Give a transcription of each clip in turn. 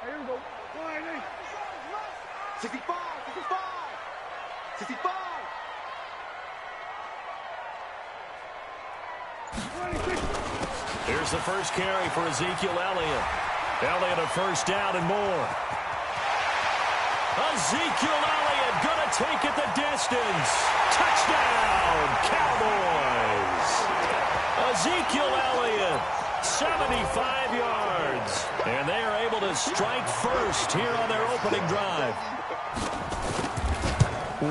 Here we go. 65, 65, 65. 26. Here's the first carry for Ezekiel Elliott. Elliott a first down and more. Ezekiel Elliott going to take it the distance. Touchdown, Cowboys. Ezekiel Elliott, 75 yards. And they are able to strike first here on their opening drive.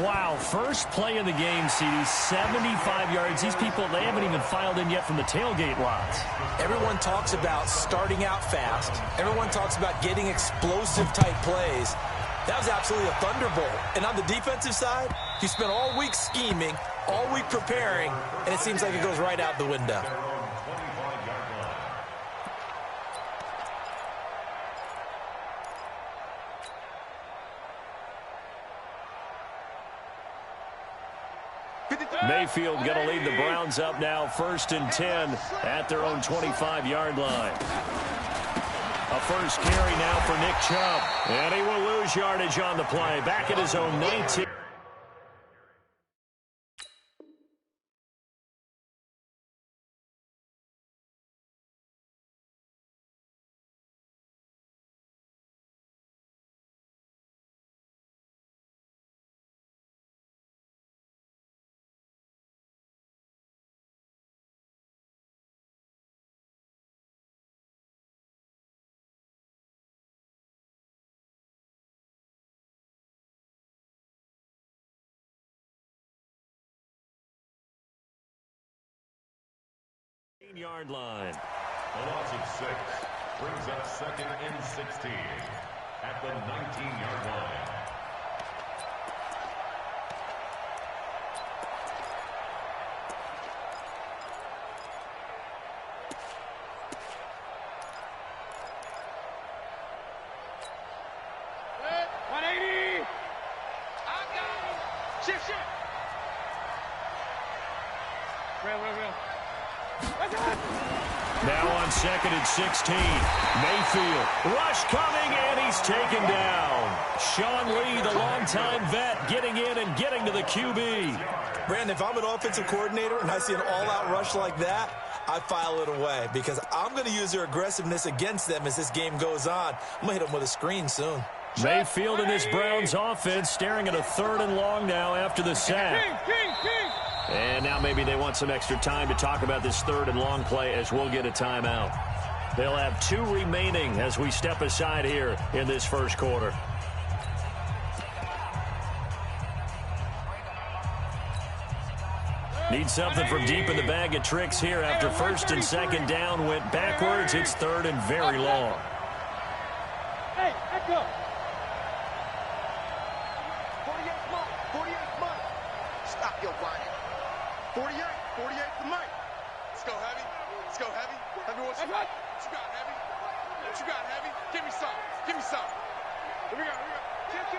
Wow, first play of the game, CD, 75 yards. These people, they haven't even filed in yet from the tailgate lots. Everyone talks about starting out fast. Everyone talks about getting explosive-type plays. That was absolutely a thunderbolt. And on the defensive side, you spent all week scheming, all week preparing, and it seems like it goes right out the window. Mayfield going to lead the Browns up now, 1st and 10 at their own 25-yard line. A first carry now for Nick Chubb. And he will lose yardage on the play. Back at his own 19. Yard line. A loss of 6 brings up 2nd and 16 at the 19-yard line. Hey, 180. I got him. Shift. Real. Now on 2nd and 16. Mayfield. Rush coming, and he's taken down. Sean Lee, the longtime vet, getting in and getting to the QB. Brandon, if I'm an offensive coordinator and I see an all-out rush like that, I file it away because I'm going to use their aggressiveness against them as this game goes on. I'm going to hit them with a screen soon. Mayfield and this Browns offense staring at a 3rd and long now after the sack. And now maybe they want some extra time to talk about this 3rd and long play as we'll get a timeout. They'll have 2 remaining as we step aside here in this first quarter. Need something from deep in the bag of tricks here after 1st and 2nd down went backwards. It's 3rd and very long. Hey, let's go. 48 money. Stop your whining. 48 for Mike. Let's go, Heavy. Heavy, what you got? What you got, Heavy? Give me some. Here we go.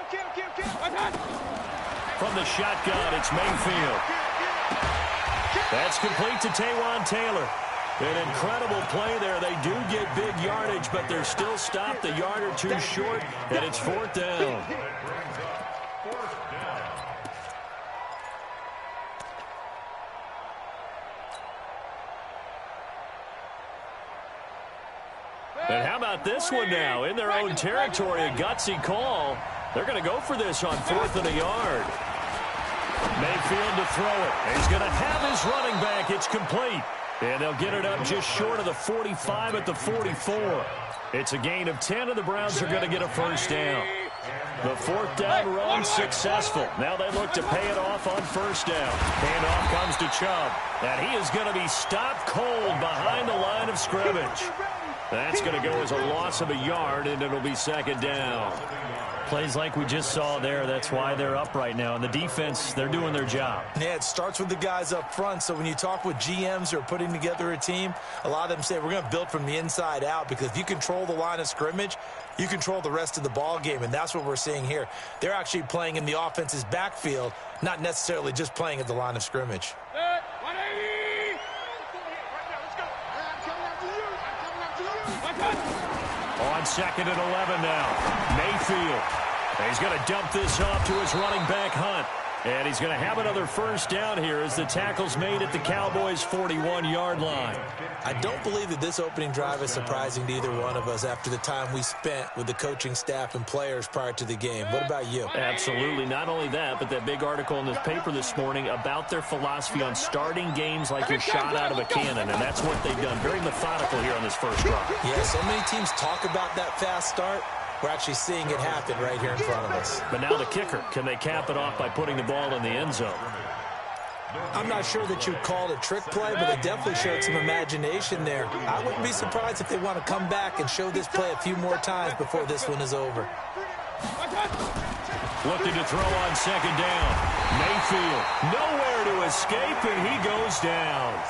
Kill. From the shotgun, it's Mayfield. That's complete to Taywan Taylor. An incredible play there. They do get big yardage, but they're still stopped a yard or 2 short, and it's 4th down. And how about this one now? In their own territory, a gutsy call. They're going to go for this on 4th and a yard. Mayfield to throw it. He's going to have his running back. It's complete. And they'll get it up just short of the 45 at the 44. It's a gain of 10, and the Browns are going to get a first down. The 4th down run successful. Now they look to pay it off on 1st down. Handoff comes to Chubb. And he is going to be stopped cold behind the line of scrimmage. That's going to go as a loss of a yard, and it'll be 2nd down. Plays like we just saw there. That's why they're up right now. And the defense, they're doing their job. Yeah, it starts with the guys up front. So when you talk with GMs who are putting together a team, a lot of them say we're going to build from the inside out, because if you control the line of scrimmage, you control the rest of the ball game, and that's what we're seeing here. They're actually playing in the offense's backfield, not necessarily just playing at the line of scrimmage. 180! On 2nd and 11 now. Mayfield. He's going to dump this off to his running back, Hunt. And he's going to have another first down here as the tackle's made at the Cowboys' 41-yard line. I don't believe that this opening drive is surprising to either one of us after the time we spent with the coaching staff and players prior to the game. What about you? Absolutely. Not only that, but that big article in this paper this morning about their philosophy on starting games like you're shot out of a cannon, and that's what they've done. Very methodical here on this first drive. Yeah, so many teams talk about that fast start. We're actually seeing it happen right here in front of us. But now the kicker. Can they cap it off by putting the ball in the end zone? I'm not sure that you'd call it a trick play, but they definitely showed some imagination there. I wouldn't be surprised if they want to come back and show this play a few more times before this one is over. Looking to throw on 2nd down. Mayfield nowhere to escape, and he goes down.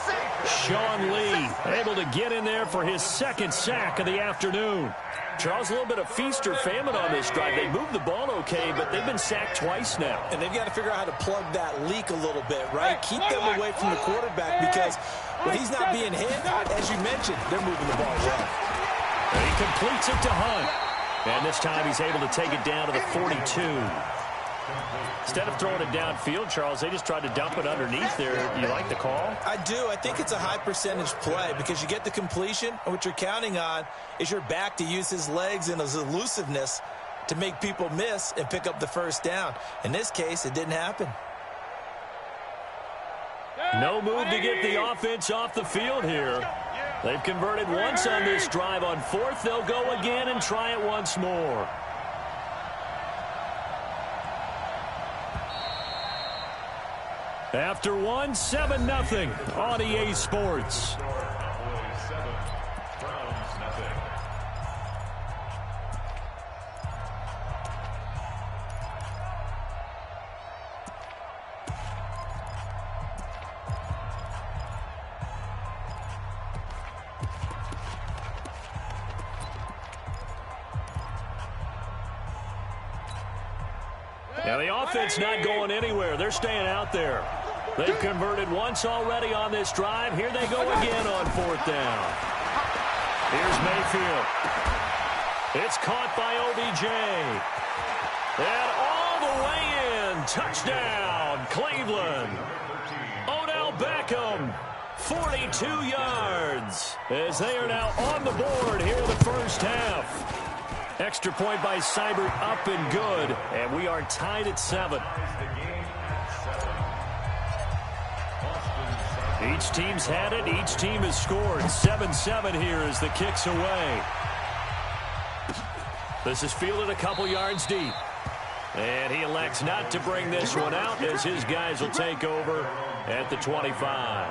Sean Lee able to get in there for his 2nd sack of the afternoon. Charles, a little bit of feast or famine on this drive. They moved the ball okay, but they've been sacked twice now. And they've got to figure out how to plug that leak a little bit, right? Keep them away from the quarterback because when he's not being hit, as you mentioned, they're moving the ball well. And he completes it to Hunt. And this time he's able to take it down to the 42. Instead of throwing it downfield, Charles, they just tried to dump it underneath there. You like the call? I do. I think it's a high percentage play because you get the completion, and what you're counting on is your back to use his legs and his elusiveness to make people miss and pick up the first down. In this case, it didn't happen. No move to get the offense off the field here. They've converted once on this drive. On 4th, they'll go again and try it once more. After 1, 7-0 on EA Sports. Now the offense not going anywhere. They're staying out there. They've converted once already on this drive. Here they go again on 4th down. Here's Mayfield. It's caught by OBJ. And all the way in. Touchdown, Cleveland. Odell Beckham, 42 yards. As they are now on the board here in the first half. Extra point by Seibert, up and good. And we are tied at 7. Each team's had it. Each team has scored. 7-7 here as the kick's away. This is fielded a couple yards deep. And he elects not to bring this one out as his guys will take over at the 25.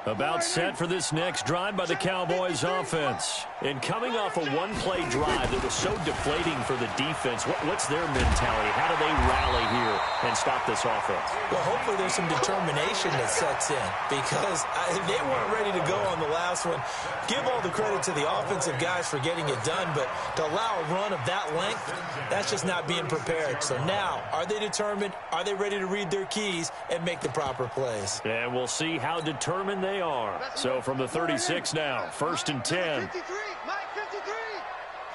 About set for this next drive by the Cowboys offense. And coming off a one-play drive that was so deflating for the defense, what's their mentality? How do they rally here and stop this offense? Well, hopefully there's some determination that sets in because they weren't ready to go on the last one. Give all the credit to the offensive guys for getting it done, but to allow a run of that length, that's just not being prepared. So now, are they determined? Are they ready to read their keys and make the proper plays? And we'll see how determined they are. So from the 36 now, 1st and 10. 53, Mike, 53.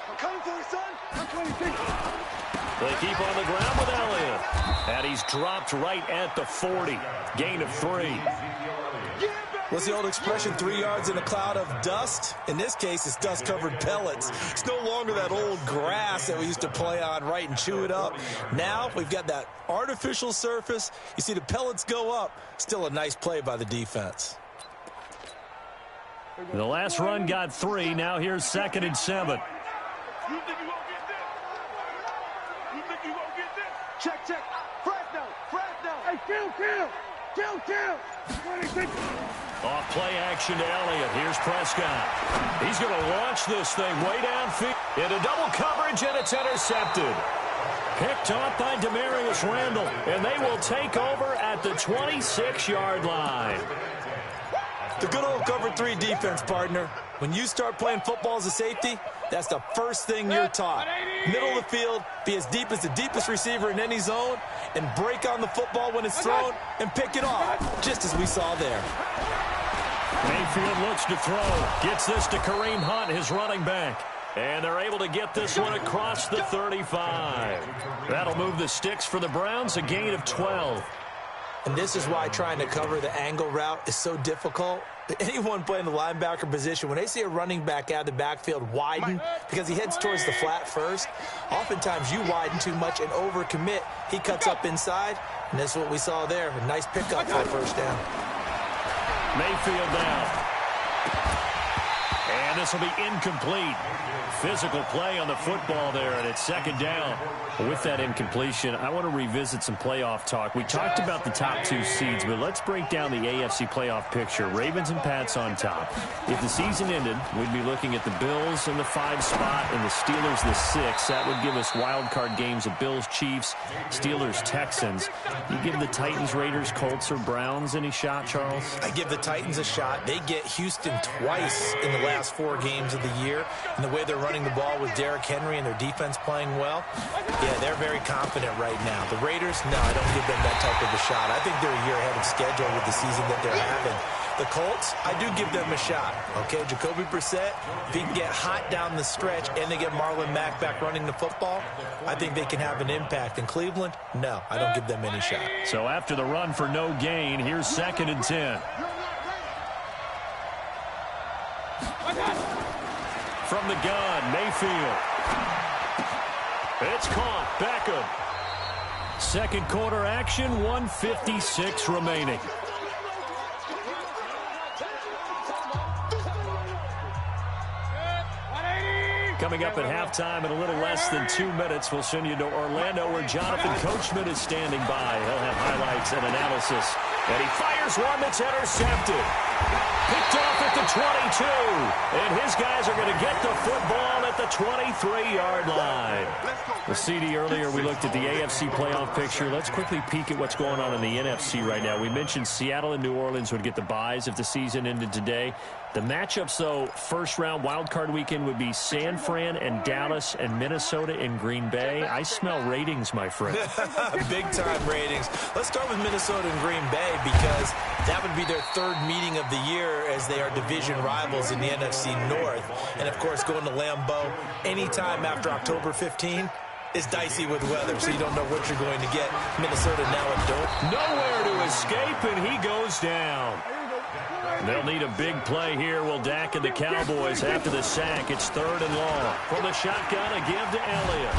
I'm coming for you, son. I'm 26. They keep on the ground with Elliott. And he's dropped right at the 40. Gain of 3. What's the old expression, 3 yards in a cloud of dust? In this case, it's dust-covered pellets. It's no longer that old grass that we used to play on, right, and chew it up. Now we've got that artificial surface. You see the pellets go up. Still a nice play by the defense. The last run got 3. Now here's 2nd and 7. You think you gonna get this? You think you gonna get this? Check, check. Fresno. Hey, kill. 26. Off play action to Elliott. Here's Prescott. He's going to launch this thing way downfield. Into double coverage, and it's intercepted. Picked off by Demarius Randall, and they will take over at the 26-yard line. The good old cover 3 defense, partner. When you start playing football as a safety, that's the first thing you're taught. Middle of the field, be as deep as the deepest receiver in any zone, and break on the football when it's thrown and pick it off, just as we saw there. Mayfield looks to throw. Gets this to Kareem Hunt, his running back. And they're able to get this one across the 35. That'll move the sticks for the Browns, a gain of 12. And this is why trying to cover the angle route is so difficult. Anyone playing the linebacker position, when they see a running back out of the backfield widen because he heads towards the flat first, oftentimes you widen too much and overcommit. He cuts up inside, and that's what we saw there. A nice pickup for the first down. Mayfield down. And this will be incomplete. Physical play on the football there, and it's second down. With that incompletion, I want to revisit some playoff talk. We talked about the top 2 seeds, but let's break down the AFC playoff picture. Ravens and Pats on top. If the season ended, we'd be looking at the Bills in the 5 spot and the Steelers the 6. That would give us wild card games of Bills, Chiefs, Steelers, Texans. You give the Titans, Raiders, Colts, or Browns any shot, Charles? I give the Titans a shot. They get Houston twice in the last 4 games of the year, and the way they're running the ball with Derrick Henry and their defense playing well, yeah, they're very confident right now. The Raiders, no, I don't give them that type of a shot. I think they're a year ahead of schedule with the season that they're having. The Colts, I do give them a shot. Okay, Jacoby Brissett, if he can get hot down the stretch and they get Marlon Mack back running the football, I think they can have an impact. In Cleveland, no, I don't give them any shot. So after the run for no gain, here's 2nd and 10. From the gun, Mayfield. It's caught. Beckham. Second quarter action, 1:56 remaining. Coming up at halftime in a little less than 2 minutes, we'll send you to Orlando where Jonathan Coachman is standing by. He'll have highlights and analysis. And he fires one that's intercepted. Picked off at the 22. And his guys are going to get the football at the 23-yard line. Well, CD, earlier we looked at the AFC playoff picture. Let's quickly peek at what's going on in the NFC right now. We mentioned Seattle and New Orleans would get the byes if the season ended today. The matchups, though, first round wildcard weekend would be San Fran and Dallas and Minnesota and Green Bay. I smell ratings, my friend. Big-time ratings. Let's start with Minnesota and Green Bay because that would be their 3rd meeting of the year as they are division rivals in the NFC North. And, of course, going to Lambeau anytime after October 15 is dicey with weather, so you don't know what you're going to get. Minnesota now at Doak. Nowhere to escape, and he goes down. They'll need a big play here. Will Dak and the Cowboys after the sack. It's 3rd and long. From the shotgun, a give to Elliott.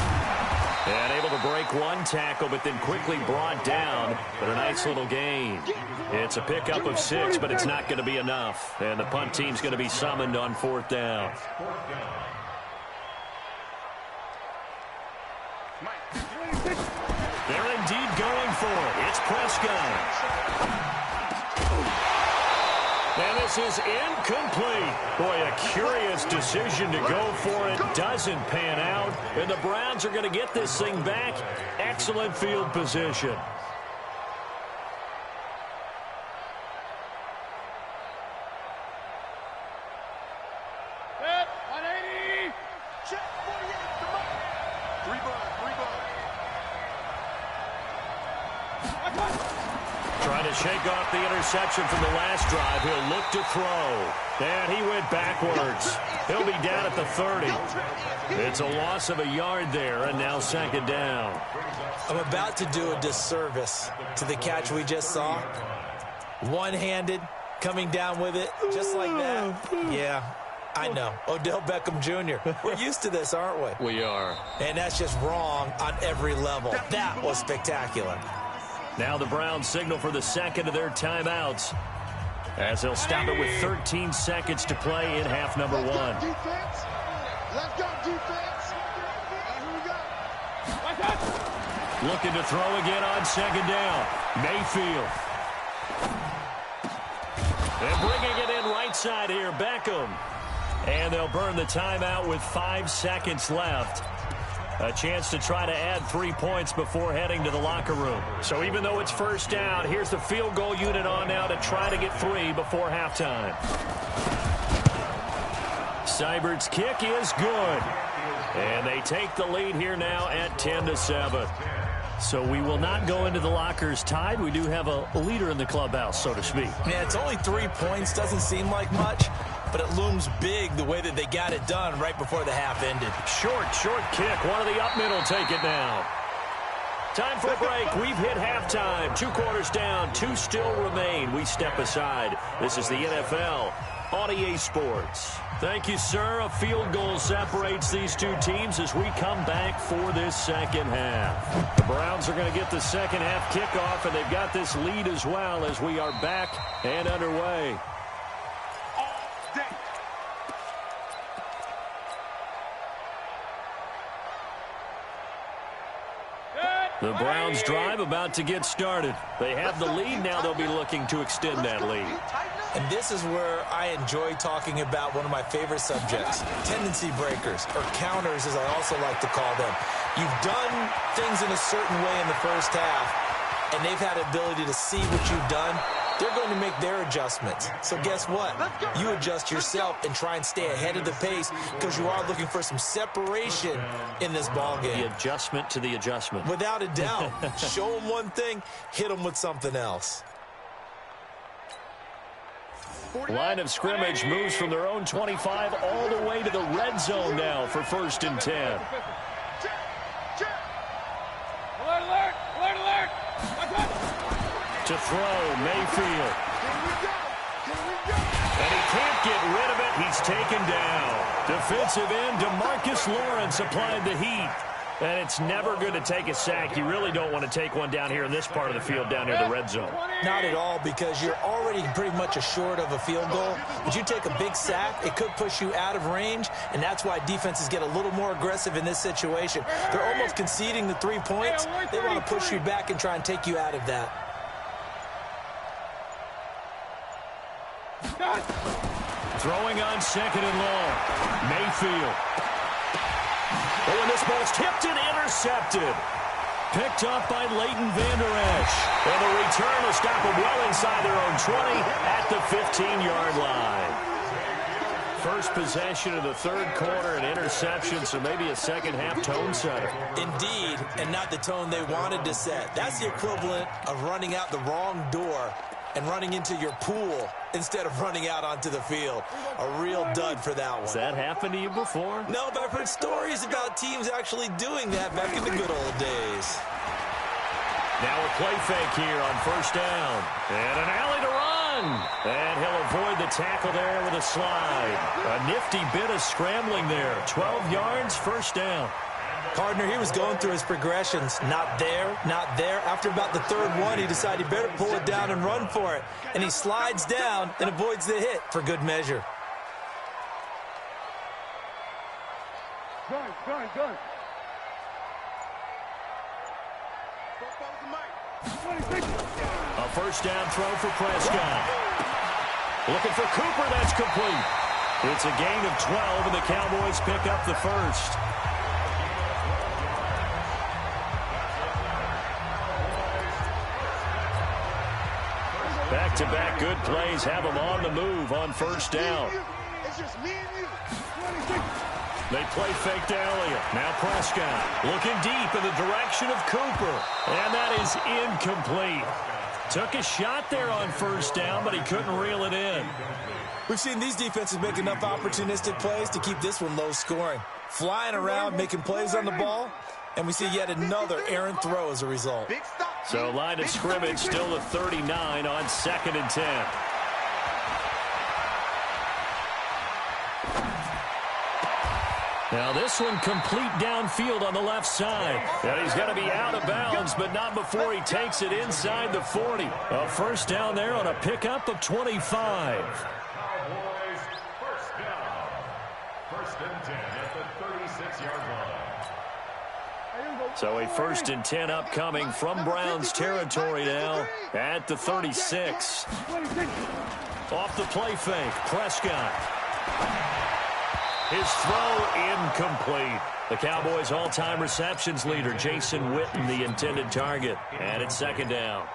And able to break one tackle, but then quickly brought down. But a nice little gain. It's a pickup of 6, but it's not going to be enough. And the punt team's going to be summoned on 4th down. They're indeed going for it. It's Prescott. And this is incomplete. Boy, a curious decision to go for it. Doesn't pan out. And the Browns are going to get this thing back. Excellent field position. Set, 180. Check 48 to Mike. 3 bud. Trying to shake off the interception from the last drive. He'll look to throw. And he went backwards. He'll be down at the 30. It's a loss of a yard there, and now 2nd down. I'm about to do a disservice to the catch we just saw. One-handed, coming down with it, just like that. Yeah, I know. Odell Beckham Jr. We're used to this, aren't we? We are. And that's just wrong on every level. That was spectacular. Now the Browns signal for the 2nd of their timeouts as they'll stop it with 13 seconds to play in half number 1. Defense. Let's go, defense. Here we go. Looking to throw again on 2nd down. Mayfield. And bringing it in right side here, Beckham. And they'll burn the timeout with 5 seconds left. A chance to try to add 3 points before heading to the locker room. So even though it's first down, here's the field goal unit on now to try to get 3 before halftime. Seibert's kick is good. And they take the lead here now at 10-7. So we will not go into the lockers tied. We do have a leader in the clubhouse, so to speak. Yeah, it's only 3 points. Doesn't seem like much, but it looms big the way that they got it done right before the half ended. Short kick. One of the up middle take it now. Time for a break. We've hit halftime. 2 quarters down. 2 still remain. We step aside. This is the NFL on EA Sports. Thank you, sir. A field goal separates these 2 teams as we come back for this second half. The Browns are going to get the second half kickoff, and they've got this lead as well as we are back and underway. The Browns drive about to get started. They have the lead. Now they'll be looking to extend that lead. And this is where I enjoy talking about one of my favorite subjects, tendency breakers, or counters as I also like to call them. You've done things in a certain way in the first half, and they've had the ability to see what you've done. They're going to make their adjustments. So guess what? You adjust yourself and try and stay ahead of the pace because you are looking for some separation in this ball game. The adjustment to the adjustment. Without a doubt. Show them one thing, hit them with something else. Line of scrimmage moves from their own 25 all the way to the red zone now for 1st and 10. Alert, alert, alert, alert. To throw, Mayfield. And he can't get rid of it. He's taken down. Defensive end DeMarcus Lawrence applied the heat. And it's never good to take a sack. You really don't want to take one down here in this part of the field down near the red zone. Not at all, because you're already pretty much assured of a field goal. But you take a big sack, it could push you out of range, and that's why defenses get a little more aggressive in this situation. They're almost conceding the 3 points. They want to push you back and try and take you out of that. Throwing on 2nd and long. Mayfield. Oh, and this ball's tipped and intercepted. Picked up by Leighton Vander Esch. And the return will stop them well inside their own 20 at the 15-yard line. First possession of the 3rd quarter, an interception, so maybe a second-half tone setter. Indeed, and not the tone they wanted to set. That's the equivalent of running out the wrong door and running into your pool instead of running out onto the field. A real dud for that one. Has that happened to you before? No, but I've heard stories about teams actually doing that back in the good old days. Now a play fake here on 1st down. And an alley to run. And he'll avoid the tackle there with a slide. A nifty bit of scrambling there. 12 yards, 1st down. Partner, he was going through his progressions. Not there, not there. After about the 3rd one, he decided he better pull it down and run for it. And he slides down and avoids the hit for good measure. Gun. A 1st down throw for Prescott. Looking for Cooper, that's complete. It's a gain of 12, and the Cowboys pick up the 1st. Back-to-back good plays have them on the move on 1st down. It's just me and you. They play fake to Elliott. Now Prescott looking deep in the direction of Cooper. And that is incomplete. Took a shot there on 1st down, but he couldn't reel it in. We've seen these defenses make enough opportunistic plays to keep this one low scoring. Flying around, making plays on the ball, and we see yet another errant throw as a result. So line of scrimmage still at 39 on 2nd and 10. Now this one complete downfield on the left side. And he's going to be out of bounds, but not before he takes it inside the 40. A 1st down there on a pickup of 25. Cowboys, 1st down. 1st and 10 at the 36-yard line. So a 1st and 10 upcoming from Browns territory now at the 36. Off the play fake, Prescott. His throw incomplete. The Cowboys' all-time receptions leader, Jason Witten, the intended target. And it's second down.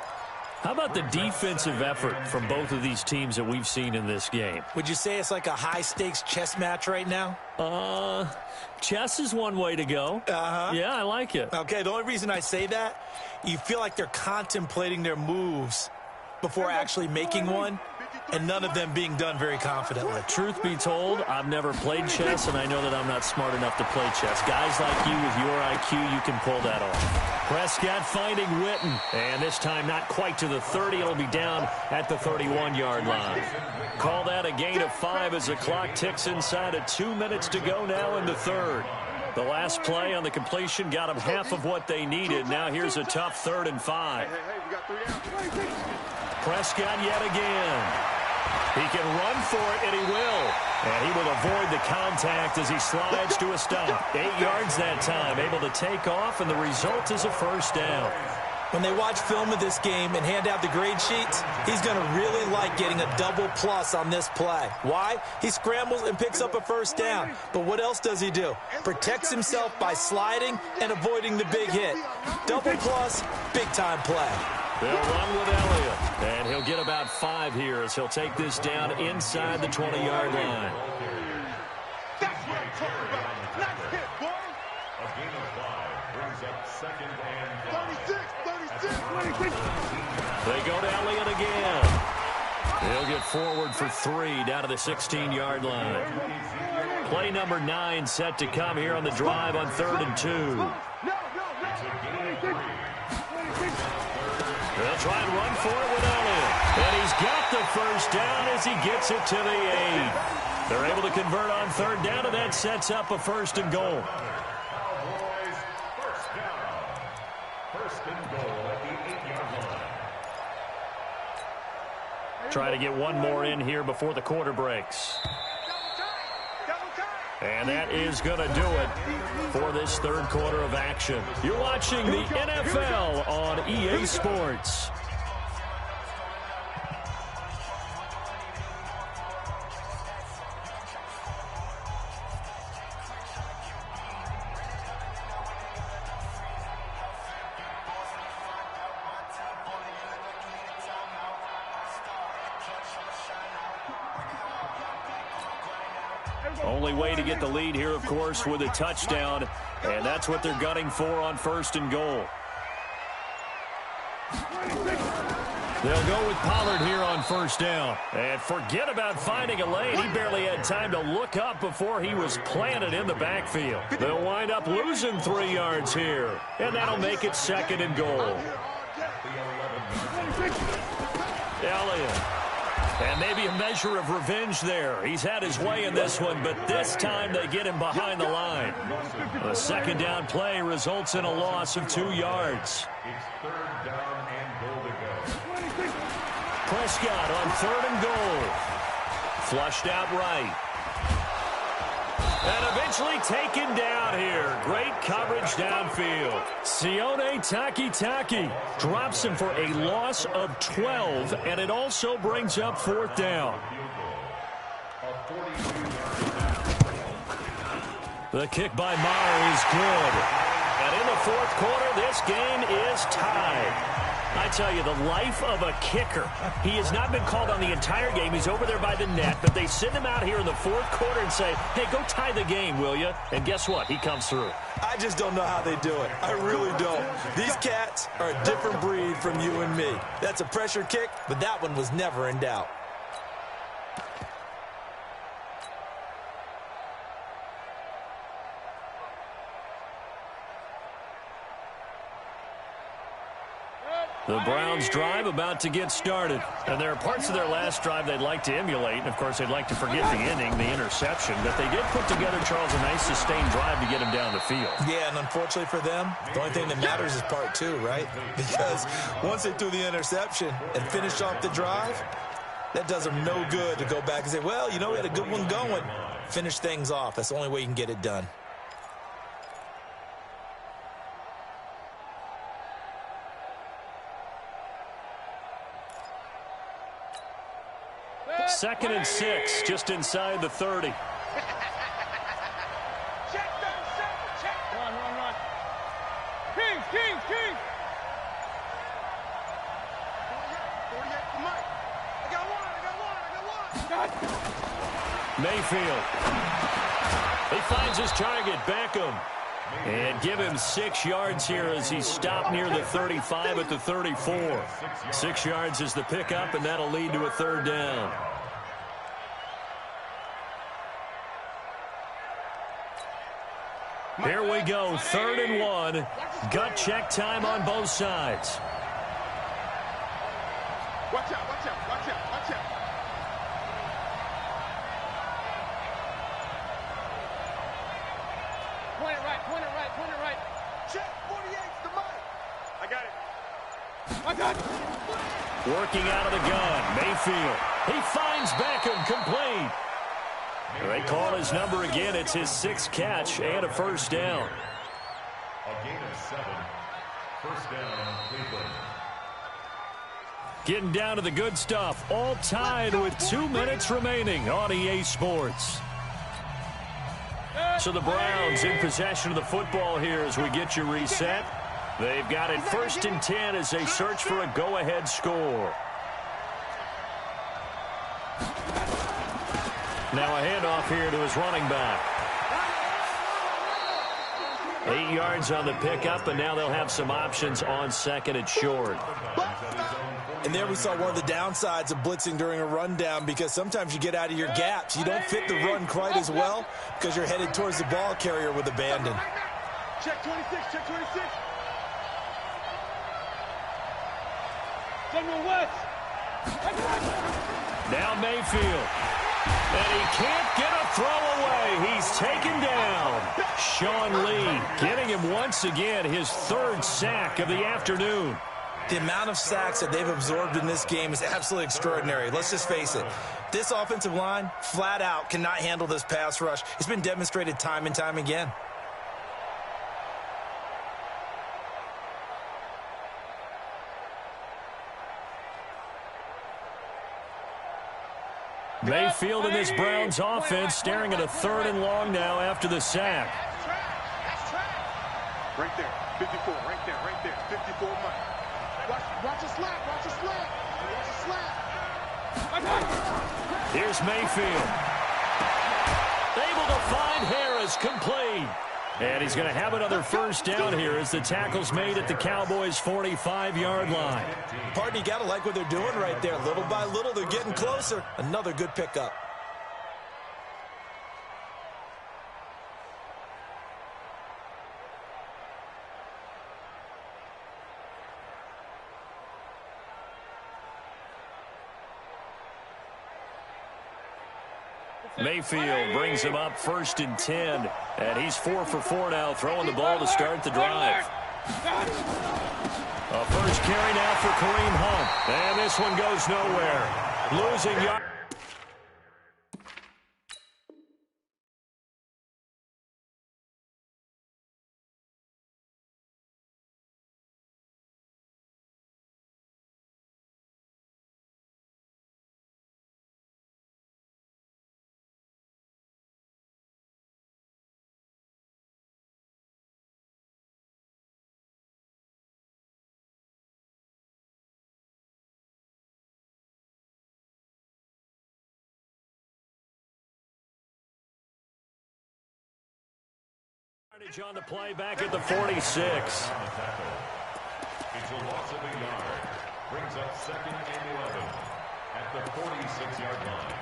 How about the defensive effort from both of these teams that we've seen in this game? Would you say it's like a high-stakes chess match right now? Chess is one way to go. Yeah, I like it. Okay, the only reason I say that, you feel like they're contemplating their moves before actually making one, and none of them being done very confidently. Truth be told, I've never played chess, and I know that I'm not smart enough to play chess. Guys like you with your IQ, you can pull that off. Prescott finding Witten, and this time not quite to the 30. It'll be down at the 31-yard line. Call that a gain of 5 as the clock ticks inside of 2 minutes to go now in the third. The last play on the completion got them half of what they needed. Now here's a tough 3rd and 5. Prescott yet again. He can run for it, and he will. And he will avoid the contact as he slides to a stop. 8 yards that time, able to take off, and the result is a first down. When they watch film of this game and hand out the grade sheets, he's going to really like getting a double plus on this play. Why? He scrambles and picks up a first down. But what else does he do? Protects himself by sliding and avoiding the big hit. Double plus, big-time play. They'll run with Elliott, and he'll get about 5 here as he'll take this down inside the 20-yard line. That's what I'm talking about. Nice hit, boy. A gain of 5 brings up 2nd and 36. They go to Elliott again. He'll get forward for 3 down to the 16-yard line. Play number 9 set to come here on the drive on 3rd and 2. They'll try and run for it with Elliott. And he's got the first down as he gets it to the 8. They're able to convert on 3rd down, and that sets up a 1st and goal. Cowboys first down. 1st and goal at the 8-yard line. Try to get one more in here before the quarter breaks. And that is going to do it for this 3rd quarter of action. You're watching the NFL on EA Sports. Only way to get the lead here, of course, with a touchdown, and that's what they're gunning for on 1st and goal. They'll go with Pollard here on 1st down. And forget about finding a lane. He barely had time to look up before he was planted in the backfield. They'll wind up losing 3 yards here, and that'll make it 2nd and goal. Elliott. And maybe a measure of revenge there. He's had his way in this one, but this time they get him behind the line. The 2nd down play results in a loss of 2 yards. It's 3rd down and goal to go. Prescott on 3rd and goal. Flushed out right. And eventually taken down here. Great coverage downfield. Sione Takitaki drops him for a loss of 12, and it also brings up 4th down. The kick by Maher is good. And in the 4th quarter, this game is tied. I tell you, the life of a kicker. He has not been called on the entire game. He's over there by the net, but they send him out here in the 4th quarter and say, hey, go tie the game, will you? And guess what? He comes through. I just don't know how they do it. I really don't. These cats are a different breed from you and me. That's a pressure kick, but that one was never in doubt. The Browns drive about to get started. And there are parts of their last drive they'd like to emulate. And, of course, they'd like to forget the inning, the interception. But they did put together, Charles, a nice sustained drive to get him down the field. Yeah, and unfortunately for them, the only thing that matters is part 2, right? Because once they threw the interception and finished off the drive, that does them no good to go back and say, well, you know, we had a good one going. Finish things off. That's the only way you can get it done. 2nd and 6, just inside the 30. Run. Kings. 48 for Mike. I got one. Mayfield. He finds his target, Beckham. And give him 6 yards here as he stopped near the 35 at the 34. 6 yards is the pickup, and that'll lead to a 3rd down. Here we go, 3rd and 1. Gut check time on both sides. Watch out. Point it right. Check, 48's the Mike. I got it. Working out of the gun, Mayfield. He finds Beckham, complete. They call his number again. It's his 6th catch and a 1st down. A gain of 7. 1st down, Cleveland. Getting down to the good stuff. All tied with 2 minutes remaining on EA Sports. So the Browns in possession of the football here as we get you reset. They've got it 1st and 10 as they search for a go-ahead score. Now a handoff here to his running back. 8 yards on the pickup, and now they'll have some options on 2nd and short. And there we saw one of the downsides of blitzing during a rundown, because sometimes you get out of your gaps. You don't fit the run quite as well because you're headed towards the ball carrier with abandon. Check 26. General West. Now Mayfield. And he can't get a throw away. He's taken down. Sean Lee getting him once again his 3rd sack of the afternoon. The amount of sacks that they've absorbed in this game is absolutely extraordinary. Let's just face it. This offensive line, flat out, cannot handle this pass rush. It's been demonstrated time and time again. Mayfield and this Browns offense staring at a 3rd and long now after the sack. That's track. Right there. 54. Right there. 54 Mike. Watch a slap. Here's Mayfield. Able to find Harris, complete. And he's going to have another 1st down here as the tackle's made at the Cowboys' 45-yard line. Partner, you got to like what they're doing right there. Little by little, they're getting closer. Another good pickup. Mayfield brings him up 1st and 10. And he's 4 for 4 now, throwing the ball to start the drive. A 1st carry now for Kareem Hunt. And this one goes nowhere. Losing yard. On the play back at the 46. It's a loss of a yard. Brings up 2nd and 11 at the 46-yard line.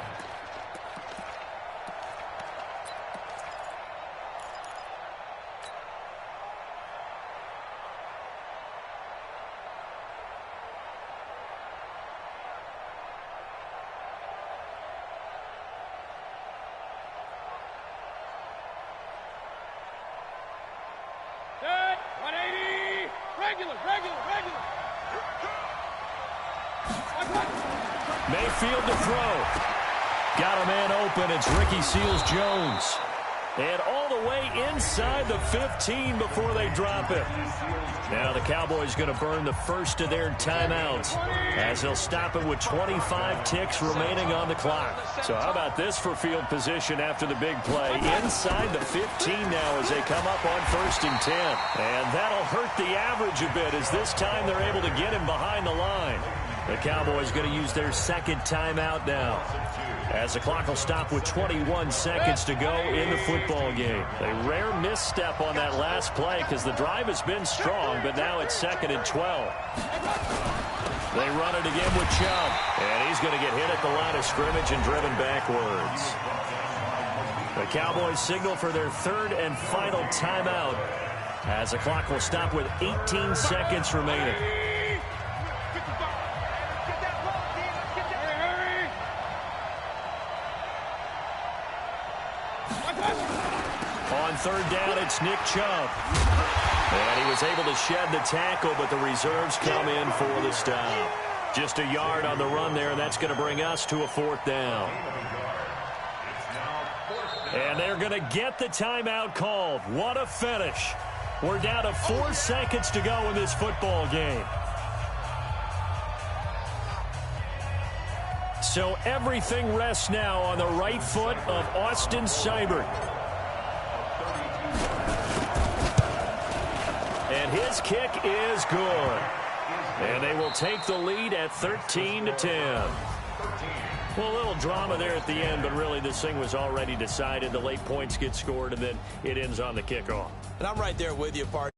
Mayfield to throw. Got a man open. It's Ricky Seals-Jones. And all the way inside the 15 before they drop it. Now the Cowboys going to burn the first of their timeouts as they'll stop it with 25 ticks remaining on the clock. So how about this for field position after the big play? Inside the 15 now as they come up on 1st and 10. And that'll hurt the average a bit as this time they're able to get him behind the line. The Cowboys going to use their second timeout now, as the clock will stop with 21 seconds to go in the football game. A rare misstep on that last play because the drive has been strong, but now it's 2nd and 12. They run it again with Chubb, and he's going to get hit at the line of scrimmage and driven backwards. The Cowboys signal for their 3rd and final timeout as the clock will stop with 18 seconds remaining. On 3rd down, it's Nick Chubb. And he was able to shed the tackle, but the reserves come in for the stop. Just a yard on the run there, and that's going to bring us to a 4th down. And they're going to get the timeout called. What a finish. We're down to 4 seconds to go in this football game. So everything rests now on the right foot of Austin Seibert. And his kick is good. And they will take the lead at 13-10. Well, a little drama there at the end, but really this thing was already decided. The late points get scored, and then it ends on the kickoff. And I'm right there with you, partner.